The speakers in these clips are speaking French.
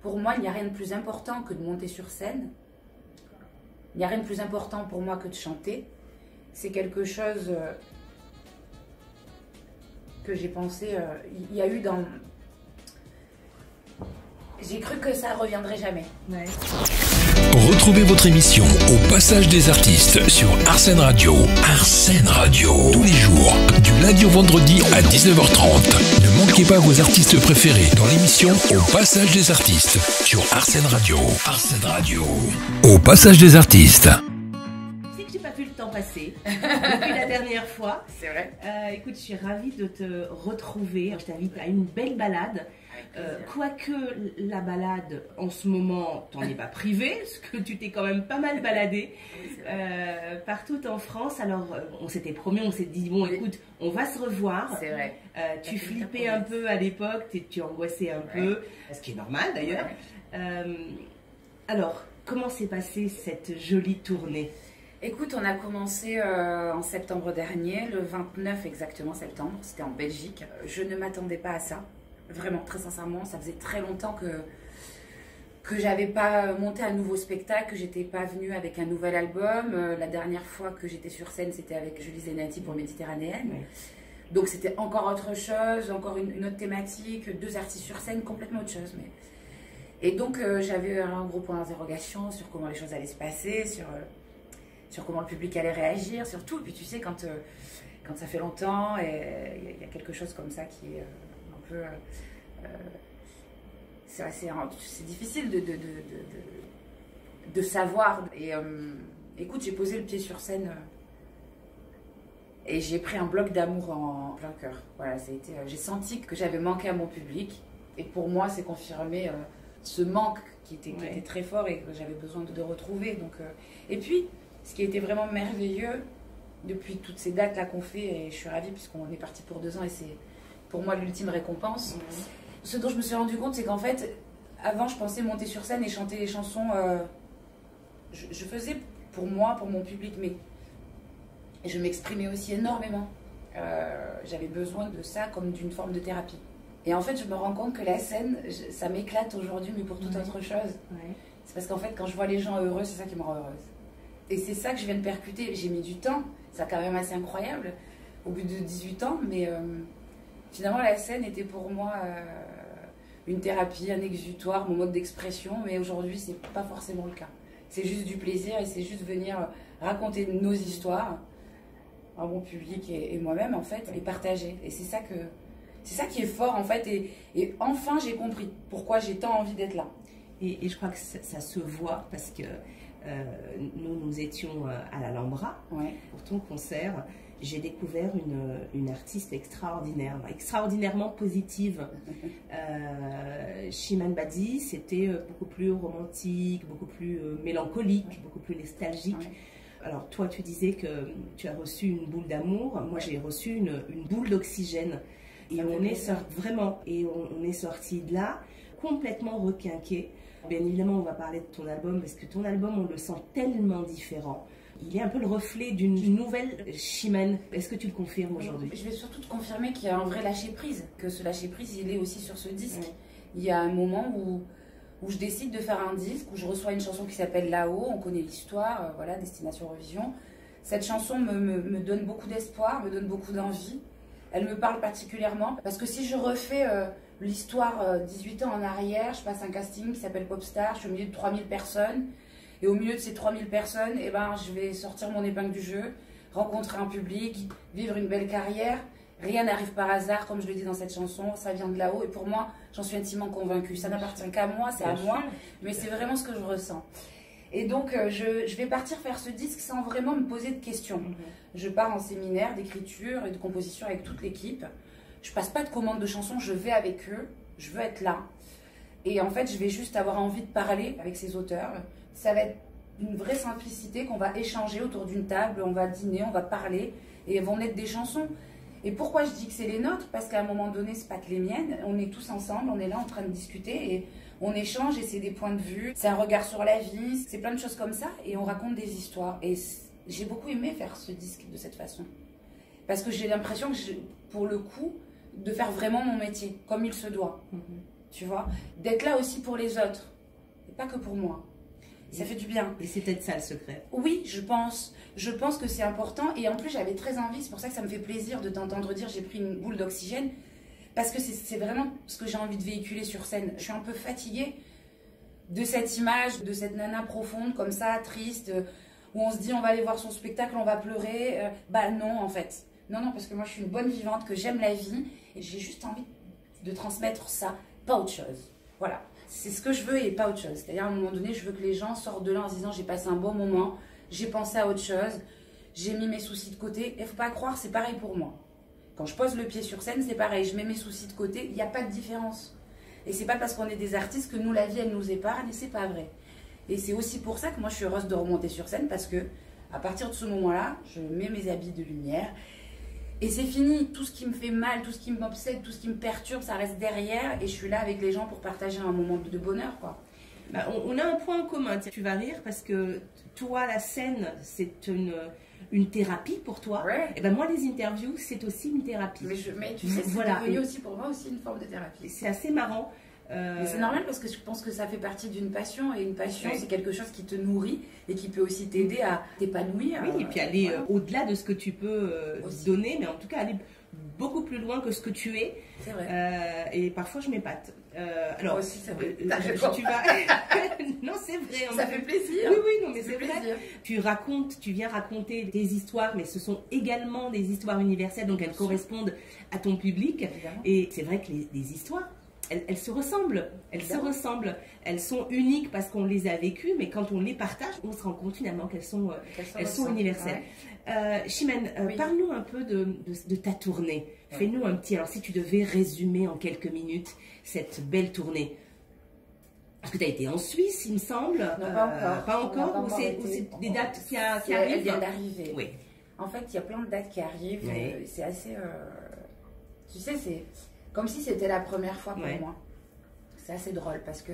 Pour moi, il n'y a rien de plus important que de monter sur scène. Il n'y a rien de plus important pour moi que de chanter. C'est quelque chose que j'ai pensé... il y a eu dans... J'ai cru que ça ne reviendrait jamais. Ouais. Retrouvez votre émission Au Passage des Artistes sur Arsène Radio. Arsène Radio. Tous les jours, du lundi au vendredi à 19h30. Ne manquez pas vos artistes préférés dans l'émission Au Passage des Artistes sur Arsène Radio. Arsène Radio. Au Passage des Artistes. Tu sais que j'ai pas vu le temps passer depuis la dernière fois. C'est vrai. Écoute, je suis ravie de te retrouver. Je t'invite à une belle balade. Quoique la balade en ce moment, t'en es pas privé, parce que tu t'es quand même pas mal baladé partout en France. Alors on s'était promis, on s'est dit bon écoute, on va se revoir. C'est vrai. Tu flippais un peu à l'époque, tu angoissais un peu, ce qui est normal d'ailleurs. Alors comment s'est passée cette jolie tournée? Écoute, on a commencé en septembre dernier, le 29 exactement septembre, c'était en Belgique. Je ne m'attendais pas à ça. Vraiment, très sincèrement, ça faisait très longtemps que j'avais pas monté un nouveau spectacle, que j'étais pas venue avec un nouvel album. La dernière fois que j'étais sur scène, c'était avec Julie Zenati pour Méditerranéenne. Oui. Donc c'était encore autre chose, encore une autre thématique, deux artistes sur scène, complètement autre chose. Mais... Et donc j'avais un gros point d'interrogation sur comment les choses allaient se passer, sur comment le public allait réagir, surtout. Et puis tu sais, quand ça fait longtemps, et il y a quelque chose comme ça qui est... c'est difficile de savoir. Et écoute, j'ai posé le pied sur scène et j'ai pris un bloc d'amour en plein cœur. Voilà, j'ai senti que j'avais manqué à mon public et pour moi, c'est confirmé ce manque qui était très fort et que j'avais besoin de retrouver. Donc, et puis, ce qui était vraiment merveilleux depuis toutes ces dates là qu'on fait, et je suis ravie puisqu'on est parti pour 2 ans et c'est pour moi l'ultime récompense. Ce dont je me suis rendu compte, c'est qu'en fait, avant, je pensais monter sur scène et chanter les chansons. Je faisais pour moi, pour mon public, mais je m'exprimais aussi énormément. J'avais besoin de ça comme d'une forme de thérapie. Et en fait, je me rends compte que la scène, ça m'éclate aujourd'hui, mais pour toute autre chose. C'est parce qu'en fait, quand je vois les gens heureux, c'est ça qui me rend heureuse. Et c'est ça que je viens de percuter. J'ai mis du temps, c'est quand même assez incroyable, au bout de 18 ans, mais... Finalement, la scène était pour moi une thérapie, un exutoire, mon mode d'expression, mais aujourd'hui, c'est pas forcément le cas. C'est juste du plaisir et c'est juste venir raconter nos histoires à mon public et moi-même, en fait, et partager. Et c'est ça qui est fort, en fait, et enfin, j'ai compris pourquoi j'ai tant envie d'être là. Et je crois que ça se voit parce que nous étions à l'Alhambra pour ton concert. J'ai découvert une artiste extraordinaire, extraordinairement positive. Chimène Badi, c'était beaucoup plus romantique, beaucoup plus mélancolique, beaucoup plus nostalgique. Alors toi, tu disais que tu as reçu une boule d'amour. Moi, j'ai reçu une boule d'oxygène. Et on est sorti vraiment, et on est sorti de là complètement requinqué. Bien évidemment, on va parler de ton album parce que ton album, on le sent tellement différent. Il est un peu le reflet d'une nouvelle Chimène. Est-ce que tu le confirmes aujourd'hui? Je vais surtout te confirmer qu'il y a un vrai lâcher-prise, que ce lâcher-prise, il est aussi sur ce disque. Il y a un moment où je décide de faire un disque, où je reçois une chanson qui s'appelle Là-haut, on connaît l'histoire, voilà, Destination Eurovision. Cette chanson me donne beaucoup d'espoir, me donne beaucoup d'envie. Elle me parle particulièrement, parce que si je refais l'histoire 18 ans en arrière, je passe un casting qui s'appelle Popstar, je suis au milieu de 3000 personnes, et au milieu de ces 3000 personnes, eh ben, je vais sortir mon épingle du jeu, rencontrer un public, vivre une belle carrière. Rien n'arrive par hasard, comme je le dis dans cette chanson, ça vient de là-haut. Et pour moi, j'en suis intimement convaincue. Ça n'appartient qu'à moi, c'est à moi, mais c'est vraiment ce que je ressens. Et donc, je vais partir faire ce disque sans vraiment me poser de questions. Je pars en séminaire d'écriture et de composition avec toute l'équipe. Je passe pas de commande de chansons, je vais avec eux, je veux être là. Et en fait, je vais juste avoir envie de parler avec ces auteurs. Ça va être une vraie simplicité qu'on va échanger autour d'une table, on va dîner, on va parler, et vont naître des chansons. Et pourquoi je dis que c'est les nôtres? Parce qu'à un moment donné, c'est pas que les miennes, on est tous ensemble, on est là en train de discuter, et on échange, et c'est des points de vue, c'est un regard sur la vie, c'est plein de choses comme ça, et on raconte des histoires. Et j'ai beaucoup aimé faire ce disque de cette façon. Parce que j'ai l'impression que, pour le coup, de faire vraiment mon métier, comme il se doit. tu vois. D'être là aussi pour les autres, et pas que pour moi. Ça fait du bien. Et c'est peut-être ça le secret. Oui, je pense. Je pense que c'est important. Et en plus, j'avais très envie, c'est pour ça que ça me fait plaisir de t'entendre dire j'ai pris une boule d'oxygène. Parce que c'est vraiment ce que j'ai envie de véhiculer sur scène. Je suis un peu fatiguée de cette image, de cette nana profonde, comme ça, triste, où on se dit on va aller voir son spectacle, on va pleurer. Bah non, en fait. Non, parce que moi, je suis une bonne vivante, que j'aime la vie. Et j'ai juste envie de transmettre ça, pas autre chose. Voilà. C'est ce que je veux et pas autre chose. C'est-à-dire, à un moment donné, je veux que les gens sortent de là en se disant j'ai passé un bon moment, j'ai pensé à autre chose, j'ai mis mes soucis de côté. Et il ne faut pas croire, c'est pareil pour moi. Quand je pose le pied sur scène, c'est pareil. Je mets mes soucis de côté, il n'y a pas de différence. Et c'est pas parce qu'on est des artistes que nous, la vie, elle nous épargne, et c'est pas vrai. Et c'est aussi pour ça que moi, je suis heureuse de remonter sur scène, parce que à partir de ce moment-là, je mets mes habits de lumière. Et c'est fini, tout ce qui me fait mal, tout ce qui m'obsède, tout ce qui me perturbe, ça reste derrière. Et je suis là avec les gens pour partager un moment de bonheur, quoi. Bah, on a un point en commun, tu vas rire, parce que toi, la scène, c'est une thérapie pour toi. Ouais. Et ben moi, les interviews, c'est aussi une thérapie. Mais tu sais, c'est devenu aussi pour moi aussi une forme de thérapie. C'est assez marrant. Mais c'est normal parce que je pense que ça fait partie d'une passion. Et une passion, c'est quelque chose qui te nourrit et qui peut aussi t'aider à t'épanouir. Oui, et puis aller au-delà de ce que tu peux donner, mais en tout cas aller beaucoup plus loin que ce que tu es. C'est vrai. Et parfois, je m'épate. Alors, moi aussi, c'est vrai. Tu vas... non, c'est vrai. Ça fait plaisir. Oui, non, mais c'est vrai. Tu viens raconter des histoires, mais ce sont également des histoires universelles, donc elles correspondent à ton public. Évidemment. Et c'est vrai que les histoires, elles se ressemblent. Elles se ressemblent. Elles sont uniques parce qu'on les a vécues, mais quand on les partage, on se rend compte finalement qu'elles sont universelles. Ouais. Chimène, oui. Parle-nous un peu de ta tournée. Ouais. Fais-nous un petit... Alors, si tu devais résumer en quelques minutes cette belle tournée. Parce que tu as été en Suisse, il me semble. Non, pas encore. Pas encore, ou c'est des dates qui arrivent? Elles viennent d'arriver. Oui. En fait, il y a plein de dates qui arrivent. Oui. C'est assez... Tu sais, c'est comme si c'était la première fois pour moi. C'est assez drôle parce que...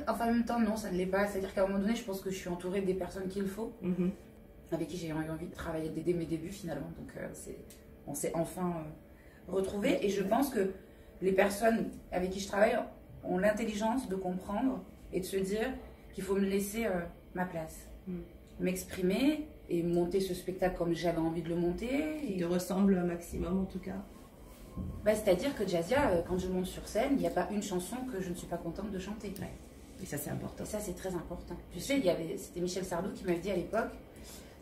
Enfin, en même temps, non, ça ne l'est pas. C'est-à-dire qu'à un moment donné, je pense que je suis entourée des personnes qu'il faut, avec qui j'ai eu envie de travailler dès mes débuts, finalement. Donc, on s'est enfin retrouvés. Et je pense que les personnes avec qui je travaille ont l'intelligence de comprendre et de se dire qu'il faut me laisser ma place. M'exprimer et monter ce spectacle comme j'avais envie de le monter. Qui te ressemble un maximum, en tout cas. Bah, c'est-à-dire que Jazzia, quand je monte sur scène, il n'y a pas une chanson que je ne suis pas contente de chanter. Ouais. Et ça, c'est important. Et ça, c'est très important. Tu sais, c'était Michel Sardou qui m'avait dit à l'époque,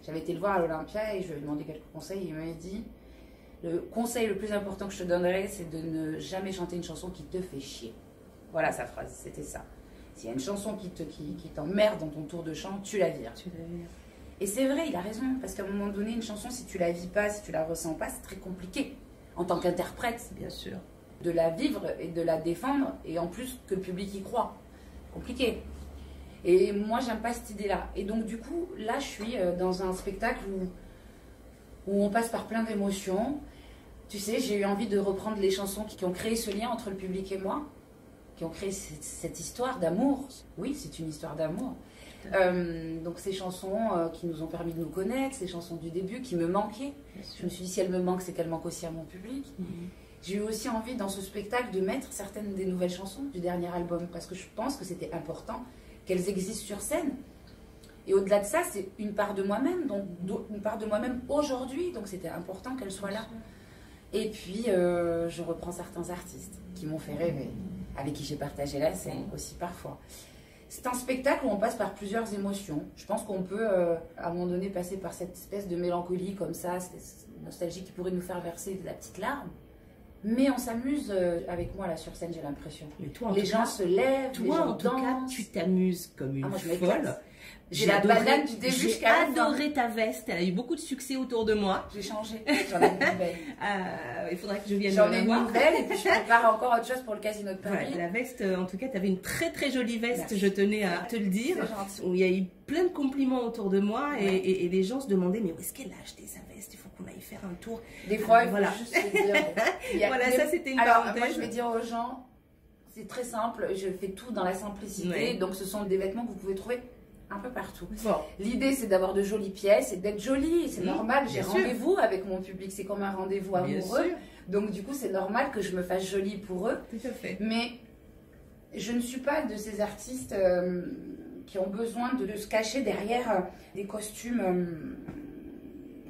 j'avais été le voir à l'Olympia et je lui ai demandé quelques conseils. Et il m'avait dit, le conseil le plus important que je te donnerais, c'est de ne jamais chanter une chanson qui te fait chier. Voilà sa phrase, c'était ça. S'il y a une chanson qui t'emmerde dans ton tour de chant, tu la vires. Et c'est vrai, il a raison, parce qu'à un moment donné, une chanson, si tu la vis pas, si tu la ressens pas, c'est très compliqué. En tant qu'interprète, bien sûr, de la vivre et de la défendre, et en plus que le public y croit. Compliqué. Et moi, j'aime pas cette idée-là. Et donc, du coup, là, je suis dans un spectacle où on passe par plein d'émotions. Tu sais, j'ai eu envie de reprendre les chansons qui ont créé ce lien entre le public et moi, qui ont créé cette histoire d'amour. Oui, c'est une histoire d'amour. Donc ces chansons qui nous ont permis de nous connaître, ces chansons du début qui me manquaient. Je me suis dit si elles me manquent, c'est qu'elles manquent aussi à mon public. J'ai eu aussi envie dans ce spectacle de mettre certaines des nouvelles chansons du dernier album parce que je pense que c'était important qu'elles existent sur scène. Et au-delà de ça, c'est une part de moi-même, donc une part de moi-même aujourd'hui, donc c'était important qu'elle soit là. Et puis je reprends certains artistes qui m'ont fait rêver, avec qui j'ai partagé la scène aussi parfois. C'est un spectacle où on passe par plusieurs émotions. Je pense qu'on peut, à un moment donné, passer par cette espèce de mélancolie comme ça, cette nostalgie qui pourrait nous faire verser de la petite larme. Mais on s'amuse avec moi là sur scène, j'ai l'impression. Les gens se lèvent, les gens dansent. Toi, en tout cas, tu t'amuses comme une folle. J'ai la banane du début jusqu'à la fin. J'ai adoré ta veste, elle a eu beaucoup de succès autour de moi. J'ai changé, j'en ai une nouvelle. Il faudrait que je vienne J'en ai une nouvelle et puis je prépare encore autre chose pour le Casino de Paris. Ouais, la veste, en tout cas, tu avais une très très jolie veste, merci. Je tenais à te le dire. C'est gentil. Il y a eu plein de compliments autour de moi et les gens se demandaient mais où est-ce qu'elle a acheté sa veste? Il faut qu'on aille faire un tour. Des fois, il faut juste se dire. Voilà, ça c'était une parenthèse. Moi je vais dire aux gens, c'est très simple, je fais tout dans la simplicité, ouais. Donc ce sont des vêtements que vous pouvez trouver un peu partout. Bon. L'idée, c'est d'avoir de jolies pièces et d'être jolie. C'est normal, j'ai rendez-vous avec mon public. C'est comme un rendez-vous amoureux. Donc, du coup, c'est normal que je me fasse jolie pour eux. Tout à fait. Mais je ne suis pas de ces artistes qui ont besoin de se cacher derrière des costumes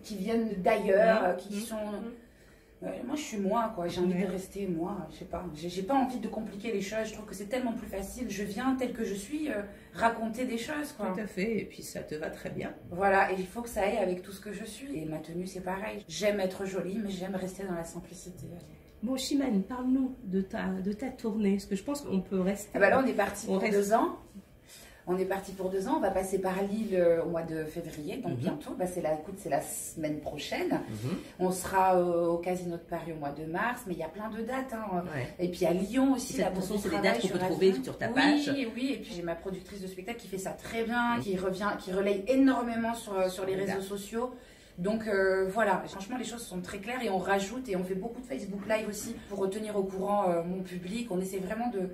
qui viennent d'ailleurs, qui sont... moi, je suis moi, quoi. J'ai envie de rester moi. Je sais pas. J'ai pas envie de compliquer les choses. Je trouve que c'est tellement plus facile. Je viens tel que je suis raconter des choses, quoi. Tout à fait. Et puis ça te va très bien. Voilà. Et il faut que ça aille avec tout ce que je suis. Et ma tenue, c'est pareil. J'aime être jolie, mais j'aime rester dans la simplicité. Bon, Chimène, parle-nous de ta tournée. Parce que je pense qu'on peut rester. Ah bah là, on est parti pour 2 ans. On est parti pour 2 ans, on va passer par Lille au mois de février, donc bientôt, bah c'est la semaine prochaine. On sera au Casino de Paris au mois de mars, mais il y a plein de dates. Hein. Et puis à Lyon aussi, la Bourse c'est des dates qu'on peut trouver sur ta page. Oui, et puis j'ai ma productrice de spectacle qui fait ça très bien, qui relaye énormément sur les réseaux sociaux. Donc voilà, franchement les choses sont très claires et on rajoute et on fait beaucoup de Facebook Live aussi pour retenir au courant mon public. On essaie vraiment de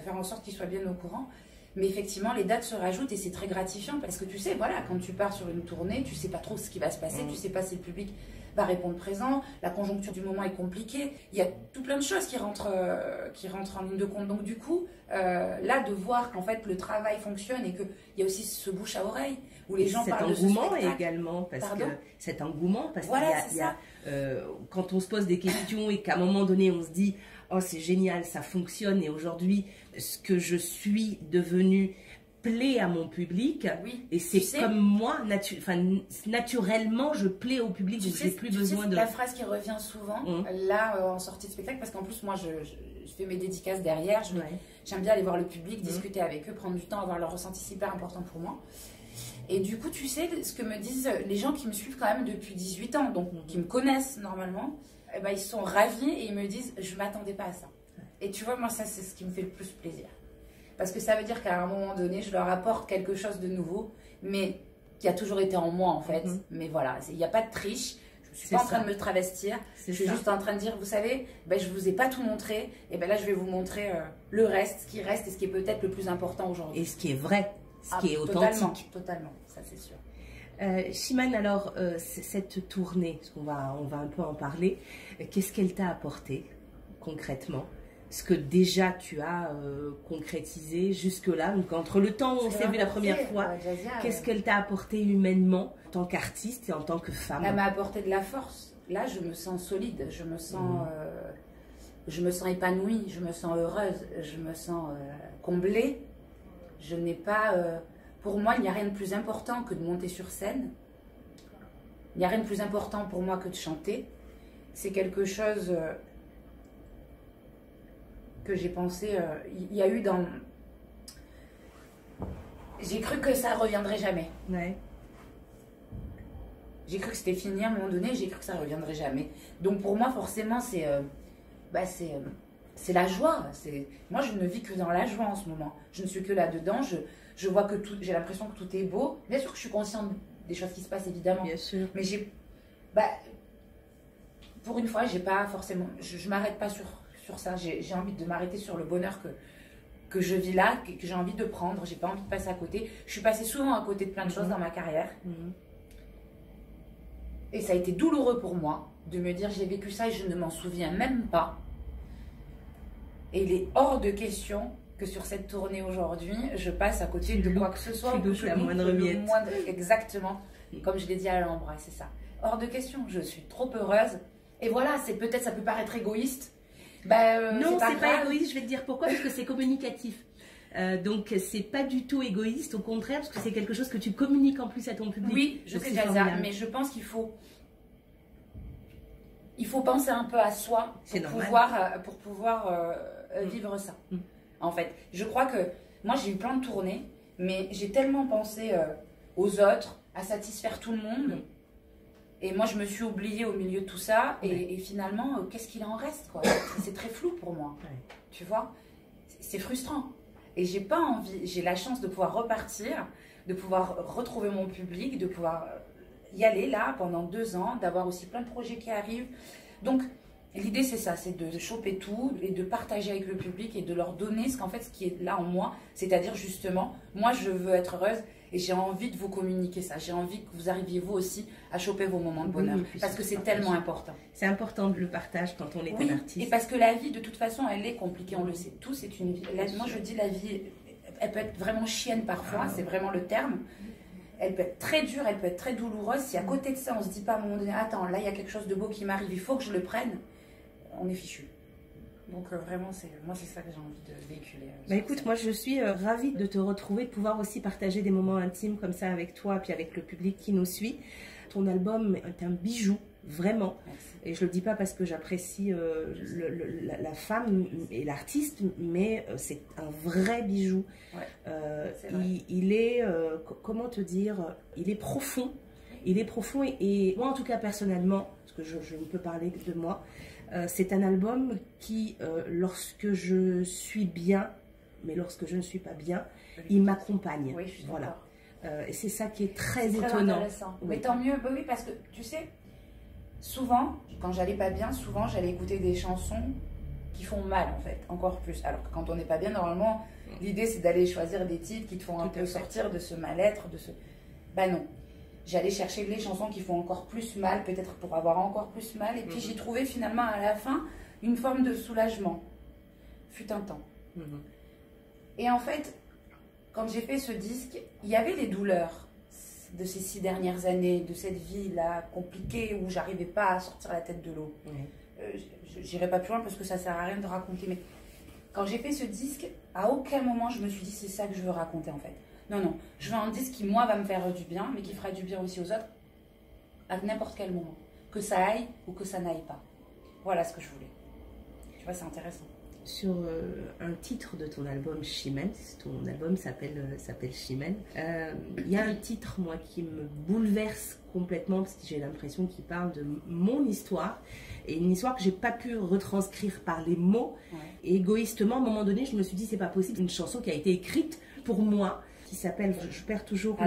faire en sorte qu'il soit bien au courant. Mais effectivement, les dates se rajoutent et c'est très gratifiant parce que tu sais, voilà, quand tu pars sur une tournée, tu sais pas trop ce qui va se passer, tu sais pas si le public va répondre présent, la conjoncture du moment est compliquée, il y a tout plein de choses qui rentrent en ligne de compte. Donc du coup, là, de voir qu'en fait le travail fonctionne et qu'il y a aussi ce bouche à oreille où les gens parlent de ce spectacle. Cet engouement également, parce voilà, qu'il y a, quand on se pose des questions et qu'à un moment donné on se dit « Oh, c'est génial, ça fonctionne et aujourd'hui, ce que je suis devenue plaît à mon public. Oui, et c'est comme moi, naturellement, je plais au public, donc j'ai plus besoin de... La phrase qui revient souvent, là, en sortie de spectacle, parce qu'en plus, moi, je fais mes dédicaces derrière, j'aime bien aller voir le public, discuter avec eux, prendre du temps, avoir leur ressenti, c'est hyper important pour moi. Et du coup, tu sais, ce que me disent les gens qui me suivent quand même depuis 18 ans, donc qui me connaissent normalement, eh ben, ils sont ravis et ils me disent « je ne m'attendais pas à ça ». Et tu vois, moi, ça, c'est ce qui me fait le plus plaisir. Parce que ça veut dire qu'à un moment donné, je leur apporte quelque chose de nouveau, mais qui a toujours été en moi, en fait. Mais voilà, il n'y a pas de triche. Je ne suis pas en train de me travestir. Je suis juste en train de dire, vous savez, ben, je ne vous ai pas tout montré. Et ben là, je vais vous montrer le reste, ce qui reste et ce qui est peut-être le plus important aujourd'hui. Et ce qui est vrai, ce qui est authentique. Totalement, ça c'est sûr. Chimène, alors, cette tournée, parce qu'on va un peu en parler, qu'est-ce qu'elle t'a apporté concrètement? Ce que déjà tu as concrétisé jusque-là, donc entre le temps où on s'est vu la première fois, qu'est-ce qu'elle t'a apporté humainement en tant qu'artiste et en tant que femme? Elle m'a apporté de la force. Là, je me sens solide, je me sens épanouie, je me sens heureuse, je me sens comblée. Je n'ai pas... pour moi, il n'y a rien de plus important que de monter sur scène. Il n'y a rien de plus important pour moi que de chanter. C'est quelque chose... que j'ai pensé, il y a eu dans... J'ai cru que ça reviendrait jamais. J'ai cru que c'était fini à un moment donné, j'ai cru que ça reviendrait jamais. Donc pour moi, forcément, c'est la joie. Moi, je ne vis que dans la joie en ce moment. Je ne suis que là-dedans, je vois que tout... J'ai l'impression que tout est beau. Bien sûr que je suis consciente des choses qui se passent, évidemment. Bien sûr. Mais pour une fois, j'ai pas forcément... Je m'arrête pas sur ça, j'ai envie de m'arrêter sur le bonheur que je vis là, que j'ai envie de prendre, j'ai pas envie de passer à côté. Je suis passée souvent à côté de plein de choses dans ma carrière. Et ça a été douloureux pour moi de me dire j'ai vécu ça et je ne m'en souviens même pas. Et il est hors de question que sur cette tournée aujourd'hui, je passe à côté de quoi que ce soit. Tu la moindre miette. Exactement, comme je l'ai dit à l'Alhambra, c'est ça. Hors de question, je suis trop heureuse. Et voilà, peut-être ça peut paraître égoïste. Non, c'est pas égoïste, je vais te dire pourquoi, parce que c'est communicatif. Donc c'est pas du tout égoïste, au contraire, parce que c'est quelque chose que tu communiques en plus à ton public. Oui, je sais déjà ça, mais je pense qu'il faut penser un peu à soi pour pouvoir vivre ça. En fait, je crois que moi j'ai eu plein de tournées, mais j'ai tellement pensé aux autres, à satisfaire tout le monde. Et moi, je me suis oubliée au milieu de tout ça. Et finalement, qu'est-ce qu'il en reste, quoi? C'est très flou pour moi. Tu vois? C'est frustrant. Et j'ai pas envie. J'ai la chance de pouvoir repartir, de pouvoir retrouver mon public, de pouvoir y aller là pendant 2 ans, d'avoir aussi plein de projets qui arrivent. Donc, L'idée, c'est ça, c'est de choper tout et de partager avec le public et de leur donner ce qui est là en moi. C'est-à-dire, justement, moi, je veux être heureuse et j'ai envie de vous communiquer ça. J'ai envie que vous arriviez, vous aussi, à choper vos moments de bonheur. Parce que c'est tellement important. C'est important le partage quand on est un artiste. Et parce que la vie, de toute façon, elle est compliquée, on le sait tous. C'est une vie. Moi, je dis, la vie, elle peut être vraiment chienne parfois, c'est vraiment le terme. Elle peut être très dure, elle peut être très douloureuse. Si à côté de ça, on se dit pas à un moment donné, attends, là, il y a quelque chose de beau qui m'arrive, il faut que je le prenne, on est fichu. Donc vraiment, moi, c'est ça que j'ai envie de véhiculer. Écoute, moi, je suis ravie de te retrouver, de pouvoir aussi partager des moments intimes comme ça avec toi, puis avec le public qui nous suit. Ton album est un bijou, vraiment. Merci. Et je le dis pas parce que j'apprécie la femme et l'artiste, mais c'est un vrai bijou. Ouais, il est, comment te dire, il est profond. Il est profond et moi, en tout cas, personnellement, parce que je ne peux parler que de moi, c'est un album qui, lorsque je suis bien, mais lorsque je ne suis pas bien, il m'accompagne. Oui, je suis voilà. Et c'est ça qui est très étonnant. intéressant. Oui. Mais tant mieux, oui, parce que tu sais, souvent, quand j'allais pas bien, j'allais écouter des chansons qui font mal en fait, encore plus. Alors que quand on n'est pas bien, normalement, l'idée c'est d'aller choisir des titres qui te font un peu sortir de ce mal-être, de ce... Bah non. J'allais chercher les chansons qui font encore plus mal, peut-être pour avoir encore plus mal. Et puis j'ai trouvé finalement à la fin une forme de soulagement. Fut un temps. Et en fait, quand j'ai fait ce disque, il y avait des douleurs de ces 6 dernières années, de cette vie-là compliquée où j'arrivais pas à sortir la tête de l'eau. J'irai pas plus loin parce que ça sert à rien de raconter. Mais quand j'ai fait ce disque, à aucun moment je me suis dit c'est ça que je veux raconter en fait. Non, non, je veux un disque qui, moi, va me faire du bien, mais qui fera du bien aussi aux autres, à n'importe quel moment. Que ça aille ou que ça n'aille pas. Voilà ce que je voulais. Tu vois, c'est intéressant. Sur un titre de ton album Chimène, ton album s'appelle Chimène, il y a un titre, moi, qui me bouleverse complètement, parce que j'ai l'impression qu'il parle de mon histoire, et une histoire que j'ai pas pu retranscrire par les mots. Ouais. Et égoïstement, à un moment donné, je me suis dit, c'est pas possible, une chanson qui a été écrite pour moi, qui s'appelle, je perds toujours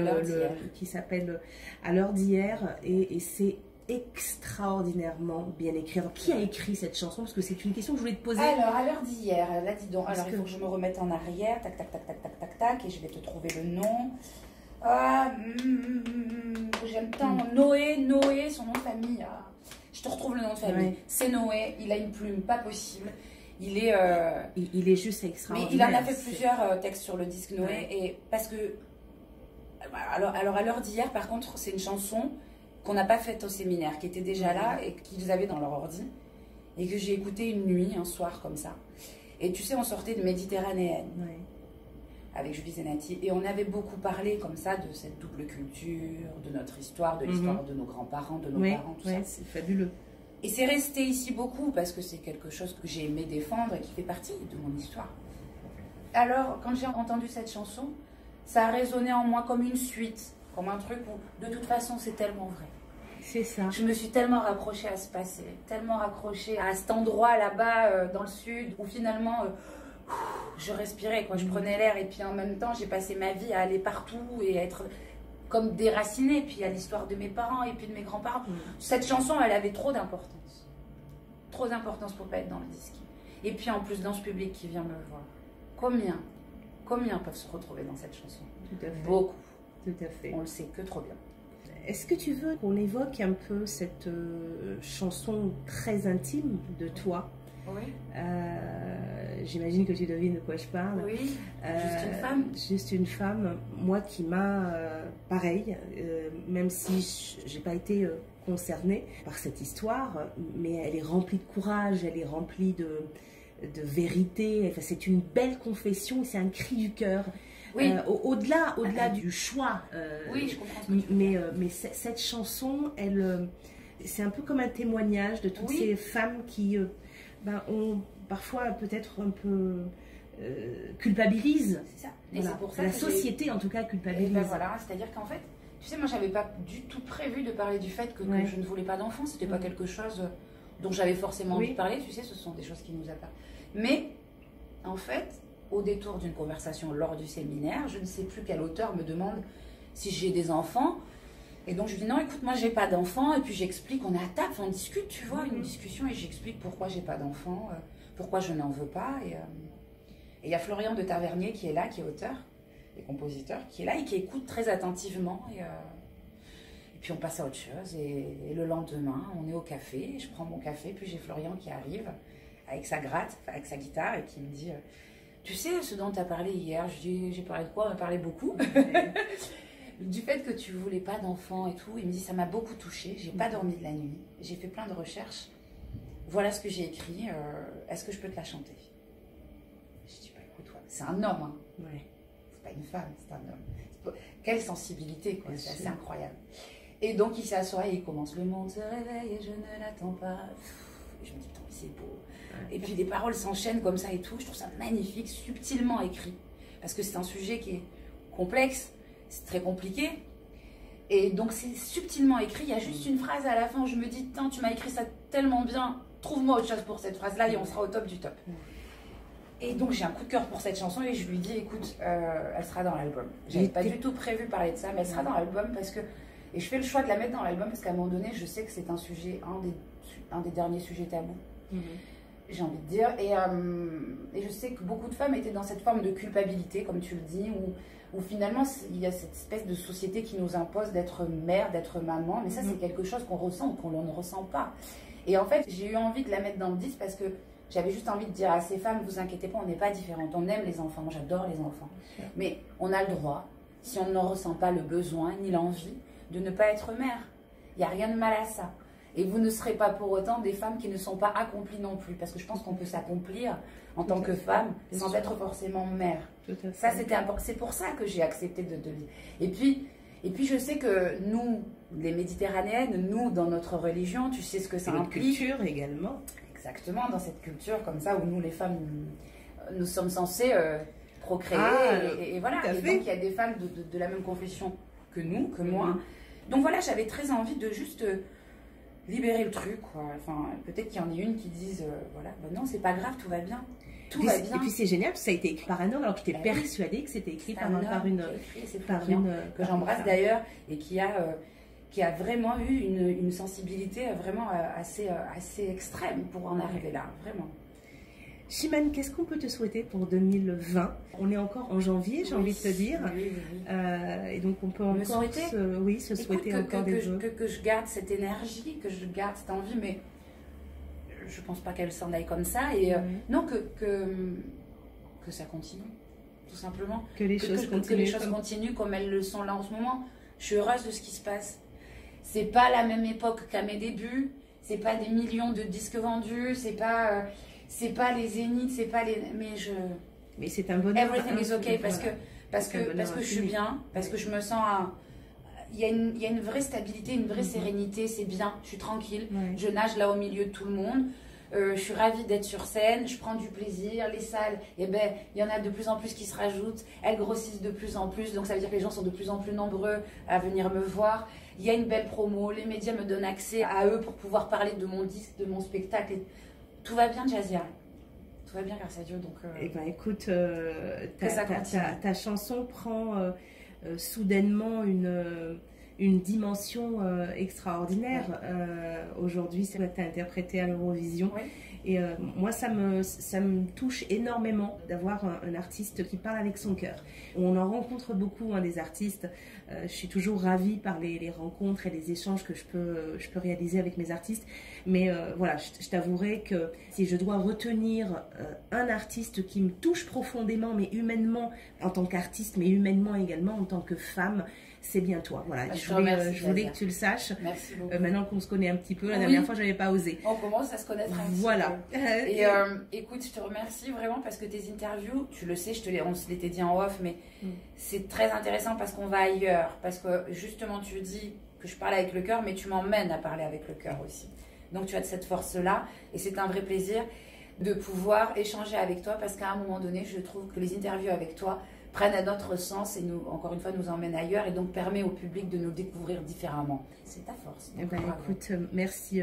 qui s'appelle À l'heure d'hier, et c'est extraordinairement bien écrit. Alors, qui a écrit cette chanson? Parce que c'est une question que je voulais te poser. Alors, À l'heure d'hier, là, dis donc, alors il faut que je me remette en arrière, tac, tac, tac, tac, tac, tac, tac, et je vais te trouver le nom. J'aime tant Noé, son nom de famille. Je te retrouve le nom de famille. Ouais. C'est Noé, il a une plume, pas possible. Il est juste extraordinaire. Mais il en a fait plusieurs textes sur le disque Noé. Ouais. Et parce que... Alors, À l'heure d'hier, par contre, c'est une chanson qu'on n'a pas faite au séminaire, qui était déjà là et qu'ils avaient dans leur ordi. Et que j'ai écoutée une nuit, un soir, comme ça. Et tu sais, on sortait de Méditerranéenne. Ouais. Avec Julie Zenati. Et on avait beaucoup parlé, comme ça, de cette double culture, de notre histoire, de l'histoire de nos grands-parents, de nos parents, tout ça. C'est fabuleux. Et c'est resté ici beaucoup parce que c'est quelque chose que j'ai aimé défendre et qui fait partie de mon histoire. Alors, quand j'ai entendu cette chanson, ça a résonné en moi comme une suite, comme un truc où, de toute façon, c'est tellement vrai. C'est ça. Je me suis tellement raccrochée à ce passé, tellement raccrochée à cet endroit là-bas dans le sud, où finalement, je respirais, quoi. Je prenais l'air et puis en même temps, j'ai passé ma vie à aller partout et à être... comme déracinée, puis il y a l'histoire de mes parents et puis de mes grands-parents. Cette chanson, elle avait trop d'importance. Trop d'importance pour pas être dans le disque. Et puis en plus, dans ce public qui vient me voir, combien peuvent se retrouver dans cette chanson? Tout à fait. Beaucoup. Tout à fait. On le sait que trop bien. Est-ce que tu veux qu'on évoque un peu cette chanson très intime de toi? Oui. J'imagine que tu devines de quoi je parle. Oui, juste une femme. Juste une femme, moi qui m'a, pareil, même si je n'ai pas été concernée par cette histoire, mais elle est remplie de courage, elle est remplie de vérité, enfin, c'est une belle confession, c'est un cri du cœur. Oui. Au-delà du choix. Oui, je comprends ce que tu veux dire. Mais cette chanson, c'est un peu comme un témoignage de toutes ces femmes qui... on parfois peut-être un peu culpabilise. C'est ça. Et voilà. C'est pour ça la société en tout cas culpabilise. Voilà, c'est-à-dire qu'en fait, tu sais, moi j'avais pas du tout prévu de parler du fait que je ne voulais pas d'enfant. C'était pas quelque chose dont j'avais forcément envie de parler. Tu sais, ce sont des choses qui nous appartiennent. Mais en fait, au détour d'une conversation lors du séminaire, je ne sais plus quel auteur me demande si j'ai des enfants. Et donc je lui dis non, écoute, moi j'ai pas d'enfant, et puis j'explique, on est à table, on discute, tu vois, une discussion, et j'explique pourquoi j'ai pas d'enfant, pourquoi je n'en veux pas. Et il y a Florian de Tavernier qui est là, qui est auteur et compositeur, qui est là et qui écoute très attentivement. Et puis on passe à autre chose, et le lendemain, on est au café, je prends mon café, puis j'ai Florian qui arrive avec sa gratte, avec sa guitare, et qui me dit tu sais ce dont tu as parlé hier? Je dis j'ai parlé de quoi? On a parlé beaucoup. Du fait que tu voulais pas d'enfant et tout. Il me dit ça m'a beaucoup touchée, j'ai pas dormi de la nuit, j'ai fait plein de recherches, voilà ce que j'ai écrit, est-ce que je peux te la chanter? Je dis bah écoute, c'est un homme, hein. Ouais. C'est pas une femme, c'est un homme. Quelle sensibilité, quoi, c'est assez incroyable. Et donc il s'assoit et il commence le monde se réveille et je ne l'attends pas. Et je me dis putain mais c'est beau. Ouais. Et puis les paroles s'enchaînent comme ça et tout, je trouve ça magnifique, subtilement écrit, parce que c'est un sujet qui est complexe. C'est très compliqué. Et donc, c'est subtilement écrit. Il y a juste une phrase à la fin où je me dis, tiens, tu m'as écrit ça tellement bien. Trouve-moi autre chose pour cette phrase-là et on sera au top du top. Et donc, j'ai un coup de cœur pour cette chanson et je lui dis, écoute, elle sera dans l'album. J'avais pas du tout prévu parler de ça, mais elle sera dans l'album parce que... Et je fais le choix de la mettre dans l'album parce qu'à un moment donné, je sais que c'est un sujet, un des derniers sujets tabous. J'ai envie de dire. Et je sais que beaucoup de femmes étaient dans cette forme de culpabilité, comme tu le dis, où finalement, il y a cette espèce de société qui nous impose d'être mère, d'être maman. Mais ça, c'est quelque chose qu'on ressent ou qu'on ne ressent pas. Et en fait, j'ai eu envie de la mettre dans le disque parce que j'avais juste envie de dire à ces femmes, vous inquiétez pas, on n'est pas différentes. On aime les enfants, moi j'adore les enfants. Mais on a le droit, si on ne ressent pas le besoin ni l'envie, de ne pas être mère. Il n'y a rien de mal à ça. Et vous ne serez pas pour autant des femmes qui ne sont pas accomplies non plus. Parce que je pense qu'on peut s'accomplir en tant que femme sans être forcément mère. Ça, c'était important. C'est pour ça que j'ai accepté de le dire. Et puis, je sais que nous, les Méditerranéennes, nous, dans notre religion, tu sais ce que ça implique. Culture également. Exactement, dans cette culture comme ça, où nous, les femmes, nous sommes censées procréer. Et voilà. Et donc, il y a des femmes de la même confession que nous, que moi. Donc voilà, j'avais très envie de juste... libérer le truc, quoi. Enfin, peut-être qu'il y en ait une qui disent, voilà, bah non, c'est pas grave, tout va bien. Tout va bien. Et puis c'est génial, parce que ça a été écrit par un homme, alors qu'il était persuadé que c'était écrit par une que j'embrasse d'ailleurs, et qui a vraiment eu une sensibilité vraiment assez extrême pour en arriver là, vraiment. Chimène, qu'est-ce qu'on peut te souhaiter pour 2020? On est encore en janvier, j'ai envie de te dire. Et donc on peut encore se souhaiter encore des vœux. Que je garde cette énergie, que je garde cette envie, mais je pense pas qu'elle s'en aille comme ça. Et non, que ça continue, tout simplement. Que les choses continuent. Que les choses continuent comme elles le sont là en ce moment. Je suis heureuse de ce qui se passe. C'est pas la même époque qu'à mes débuts. C'est pas des millions de disques vendus. C'est pas les zéniths, c'est pas les... Mais c'est un bonheur. Everything is okay, parce que je suis bien, parce que je me sens... Il y a une vraie stabilité, une vraie sérénité, c'est bien, je suis tranquille, je nage là au milieu de tout le monde, je suis ravie d'être sur scène, je prends du plaisir, les salles, eh ben, il y en a de plus en plus qui se rajoutent, elles grossissent de plus en plus, donc ça veut dire que les gens sont de plus en plus nombreux à venir me voir. Il y a une belle promo, les médias me donnent accès à eux pour pouvoir parler de mon disque, de mon spectacle. Tout va bien, Jazia. Tout va bien, grâce à Dieu. Donc, eh ben, écoute, ta chanson prend soudainement une dimension extraordinaire. Aujourd'hui, c'est tu as interprété à l'Eurovision. Oui. Et moi, ça me touche énormément d'avoir un artiste qui parle avec son cœur. On en rencontre beaucoup, des artistes. Je suis toujours ravie par les rencontres et les échanges que je peux réaliser avec mes artistes. Mais voilà, je t'avouerai que si je dois retenir un artiste qui me touche profondément, mais humainement, en tant qu'artiste, mais humainement également en tant que femme, c'est bien toi. Voilà, je voulais que tu le saches. Merci beaucoup. Maintenant qu'on se connaît un petit peu, la dernière fois, je n'avais pas osé. On commence à se connaître un petit peu. Voilà. Et écoute, je te remercie vraiment parce que tes interviews, tu le sais, on se l'était dit en off, mais c'est très intéressant parce qu'on va ailleurs. Parce que justement, tu dis que je parle avec le cœur, mais tu m'emmènes à parler avec le cœur aussi. Donc tu as cette force-là et c'est un vrai plaisir de pouvoir échanger avec toi parce qu'à un moment donné, je trouve que les interviews avec toi prennent un autre sens et encore une fois, nous emmènent ailleurs et donc permet au public de nous découvrir différemment. C'est ta force. Eh ben, écoute, merci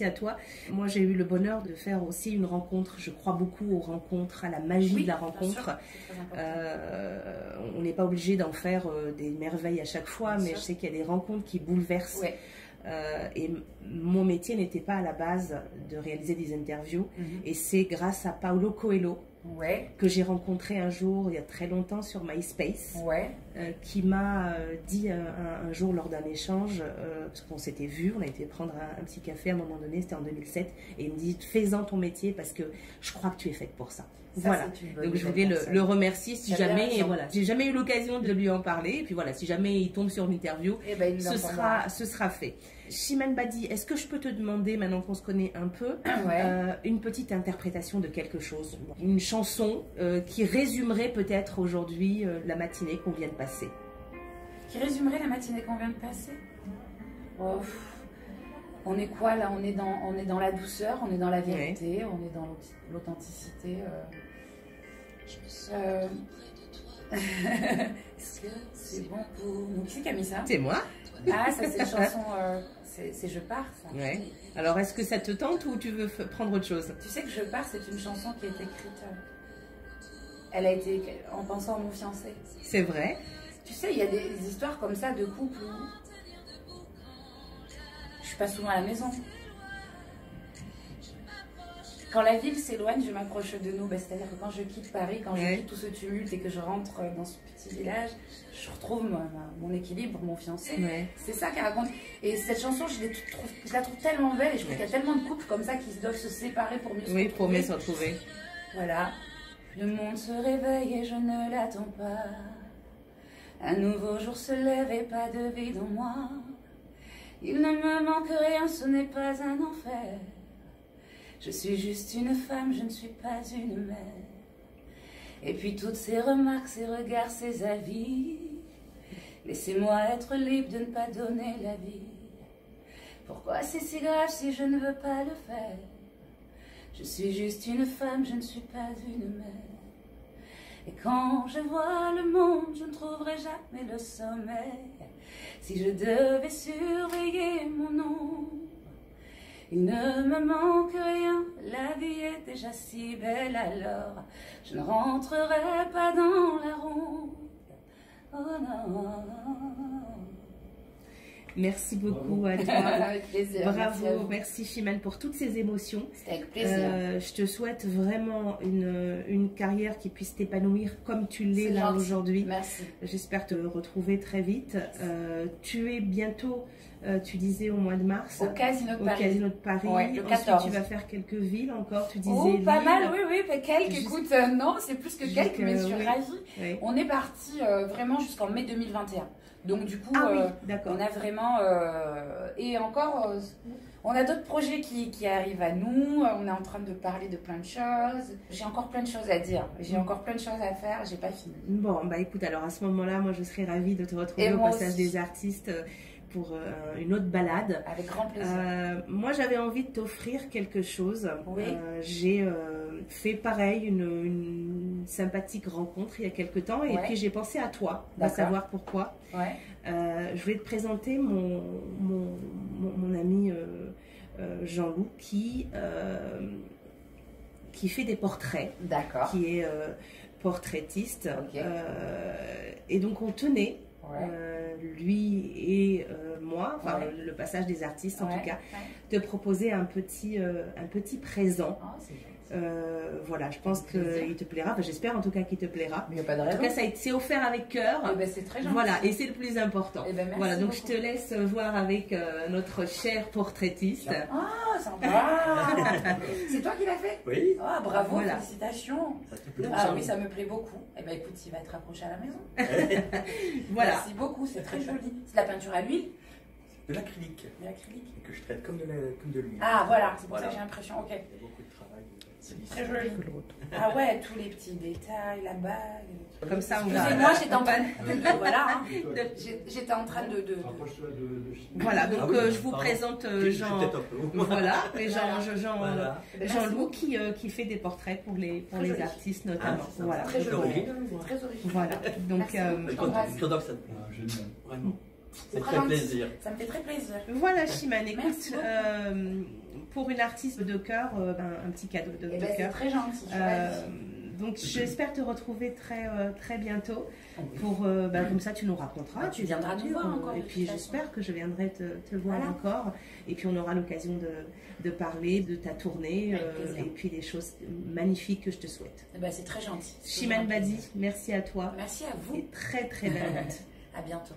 à toi. Moi, j'ai eu le bonheur de faire aussi une rencontre. Je crois beaucoup aux rencontres, à la magie de la rencontre. Bien sûr, n'est pas obligé d'en faire des merveilles à chaque fois, mais je sais qu'il y a des rencontres qui bouleversent. Ouais. Et mon métier n'était pas à la base de réaliser des interviews. Et c'est grâce à Paulo Coelho que j'ai rencontré un jour, il y a très longtemps, sur MySpace, qui m'a dit un jour lors d'un échange, parce qu'on s'était vu, on a été prendre un petit café à un moment donné, c'était en 2007, et il me dit, fais-en ton métier parce que je crois que tu es faite pour ça. Voilà, donc je voulais le remercier si jamais, et voilà, j'ai jamais eu l'occasion de lui en parler, et puis voilà, si jamais il tombe sur une interview, ce sera fait. Chimène Badi, est-ce que je peux te demander, maintenant qu'on se connaît un peu, une petite interprétation de quelque chose, une chanson qui résumerait peut-être aujourd'hui la matinée qu'on vient de passer? Qui résumerait la matinée qu'on vient de passer? On est quoi là? On est dans la douceur, on est dans la vérité, on est dans l'authenticité. Est-ce que c'est bon pour nous? Qui c'est qui a mis ça? C'est moi. Ah, ça c'est une chanson, c'est Je pars, ça. Ouais. Alors est-ce que ça te tente ou tu veux prendre autre chose? Tu sais que Je pars, c'est une chanson qui a été écrite, elle a été en pensant à mon fiancé. C'est vrai. Tu sais, il y a des histoires comme ça de couple où je suis pas souvent à la maison. Quand la ville s'éloigne, je m'approche de nous. C'est-à-dire que quand je quitte Paris, quand je quitte tout ce tumulte et que je rentre dans ce petit village, je retrouve mon équilibre, mon fiancé. C'est ça qu'elle raconte. Et cette chanson, je la trouve tellement belle. Et je trouve qu'il y a tellement de couples comme ça qui doivent se séparer pour mieux se retrouver. Oui, pour mieux se retrouver. Voilà. Le monde se réveille et je ne l'attends pas. Un nouveau jour se lève et pas de vide en moi. Il ne me manque rien, ce n'est pas un enfer. Je suis juste une femme, je ne suis pas une mère. Et puis toutes ces remarques, ces regards, ces avis, laissez-moi être libre de ne pas donner la vie. Pourquoi c'est si grave si je ne veux pas le faire? Je suis juste une femme, je ne suis pas une mère. Et quand je vois le monde, je ne trouverai jamais le sommeil. Si je devais surveiller mon ombre, il ne me manque rien, la vie est déjà si belle, alors je ne rentrerai pas dans la ronde. Oh non. Merci beaucoup à toi. Avec plaisir. Bravo, merci Chimène pour toutes ces émotions. C'était avec plaisir. Je te souhaite vraiment une carrière qui puisse t'épanouir comme tu l'es là aujourd'hui. Merci. J'espère te retrouver très vite. Tu es bientôt, tu disais au mois de mars, au Casino de Paris. Ouais, le 14. Ensuite, tu vas faire quelques villes encore, tu disais. Oh, pas Lille. mal, oui, mais quelques. Écoute, non, c'est plus que quelques, mais je suis ravie. Oui. On est parti vraiment jusqu'en mai 2021. Donc du coup, on a vraiment... et encore, on a d'autres projets qui arrivent à nous. On est en train de parler de plein de choses. J'ai encore plein de choses à dire. J'ai encore plein de choses à faire. J'ai pas fini. Bon, bah écoute, alors à ce moment-là, moi je serais ravie de te retrouver au Passage des Artistes pour une autre balade. Avec grand plaisir. Moi j'avais envie de t'offrir quelque chose. Oui. J'ai fait pareil, une sympathique rencontre il y a quelque temps et puis j'ai pensé à toi, à savoir pourquoi. Je vais te présenter mon ami Jean-Loup qui fait des portraits, qui est portraitiste. Et donc on tenait, lui et moi, enfin le Passage des Artistes en tout cas, te proposer un petit présent. Voilà, je pense qu'il te plaira. Enfin, j'espère en tout cas qu'il te plaira. Il n'y a pas de raison. En tout cas, c'est offert avec cœur. C'est très gentil. Voilà, et c'est le plus important. Voilà, donc beaucoup. je te laisse voir avec notre cher portraitiste. Ah, sympa. C'est toi qui l'as fait? Oui. Ah, bravo, félicitations. Ça te plaît? Ah oui, ça me plaît beaucoup. Eh bien, écoute, il va être rapproché à la maison. Voilà. Merci beaucoup, c'est très joli. C'est de la peinture à l'huile? De l'acrylique. De l'acrylique. Que je traite comme de l'huile. Ah, voilà, c'est pour ça que j'ai l'impression. Ok. Il y a beaucoup de travail. C'est très joli. Ah ouais, tous les petits détails, la bague. Comme ça, on va. Excusez-moi, j'étais en train de. Voilà. J'étais en train de. Voilà, donc je vous présente Jean. Voilà, Jean-Loup qui fait des portraits pour les artistes notamment. Voilà. Très joli. Très original. Voilà. Donc. J'adore ça. Vraiment. C'est très plaisir. Ça me fait très plaisir. Voilà, Chimène, écoute, pour une artiste de cœur, un petit cadeau de cœur. C'est très gentil. Donc j'espère te retrouver très bientôt. Pour, comme ça tu nous raconteras. Tu viendras nous voir encore. Et puis j'espère que je viendrai te voir encore. Et puis on aura l'occasion de parler de ta tournée et puis des choses magnifiques que je te souhaite. C'est très gentil. Chimène Badi, merci à toi. Merci à vous. Et très belle route. À bientôt.